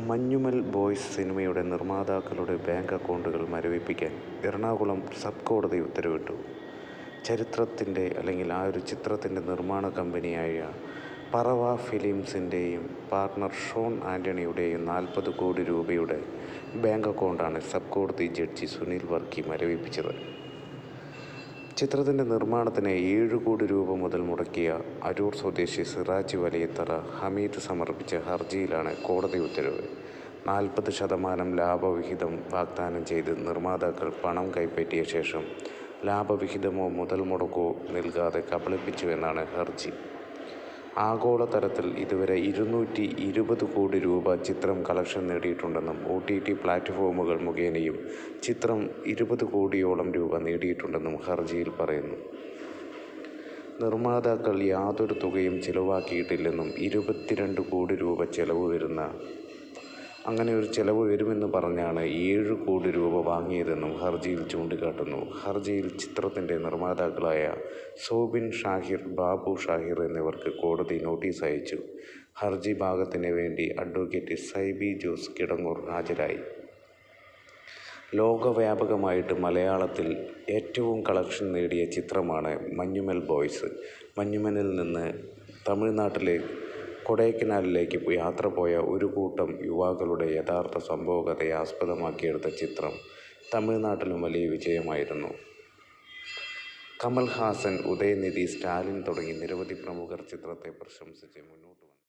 Manjummel boys സിനിമയുടെ നിർമ്മാതാക്കളുടെ bank അക്കൗണ്ടുകൾ മരവിപ്പിക്കാൻ Ernakulam sub കോടതി ഉത്തരവിട്ടു. ചിത്രത്തിൻ്റെ നിർമ്മാണ കമ്പനിയായ പറവ ഫിലിംസിൻ്റെയും പാർട്ണർ ഷോൺ ആൻ്റണിയുടെയും 40 കോടി രൂപയുടെ ബാങ്ക് അക്കൗണ്ടാണ് സബ് കോടതി ജഡ്ജി സുനിൽ വർക്കി മരവിപ്പിച്ചത്. ചിത്രത്തിൻ്റെ നിർമ്മാണത്തിന് 7 കോടി രൂപ മുതൽ മുടക്കിയ അരൂർ സ്വദേശി സിറാജ് വലിയത്തറ ഹമീദ് സമർപ്പിച്ച ഹർജിയിലാണ് കോടതി ഉത്തരവ്. 40% ലാഭവിഹിതം വാഗ്ദാനം ചെയ്ത് നിർമ്മാതാക്കൾ പണം കൈപ്പറ്റിയ ശേഷം ലാഭവിഹിതമോ മുതൽ മുടക്കോ നൽകാതെ കബളിപ്പിച്ചുവെന്നാണ് ഹർജി. ആഗോളതലത്തിൽ ഇതുവരെ 220 കോടി രൂപ ചിത്രം കളക്ഷൻ നേടിയിട്ടുണ്ടെന്നും OTT പ്ലാറ്റ്ഫോമുകൾ മുഖേനയും ചിത്രം 20 കോടിയോളം രൂപ നേടിയിട്ടുണ്ടെന്നും ഹർജിയിൽ പറയുന്നു. നിർമ്മാതാക്കൾ യാതൊരു തുകയും ചിലവാക്കിയിട്ടില്ലെന്നും 22 കോടി രൂപ ചെലവ് വരുമെന്ന് പറഞ്ഞാണ് 7 കോടി രൂപ വാങ്ങിയതെന്നും ഹർജിയിൽ ചൂണ്ടിക്കാട്ടുന്നു. ഹർജിയിൽ ചിത്രത്തിൻ്റെ നിർമ്മാതാക്കളായ സോബിൻ ഷാഹിർ, ബാബു ഷാഹിർ എന്നിവർക്ക് കോടതി നോട്ടീസ് അയച്ചു. ഹർജി ഭാഗത്തിന് വേണ്ടി അഡ്വക്കേറ്റ് സൈബി ജോസ് കിടങ്ങൂർ ഹാജരായി. ലോകവ്യാപകമായിട്ട് മലയാളത്തിൽ ഏറ്റവും കളക്ഷൻ നേടിയ ചിത്രമാണ് മഞ്ഞുമൽ ബോയ്സ്. മഞ്ഞുമലിൽ നിന്ന് തമിഴ്നാട്ടിലെ കൊടൈക്കനാലിലേക്ക് യാത്ര പോയ ഒരു കൂട്ടം യുവാക്കളുടെ യഥാർത്ഥ സംഭവകഥയെ ആസ്പദമാക്കിയെടുത്ത ചിത്രം തമിഴ്നാട്ടിലും വലിയ വിജയമായിരുന്നു. കമൽഹാസൻ, ഉദയനിധി, സ്റ്റാലിൻ തുടങ്ങി നിരവധി പ്രമുഖർ ചിത്രത്തെ പ്രശംസിച്ച് മുന്നോട്ട് വന്നു.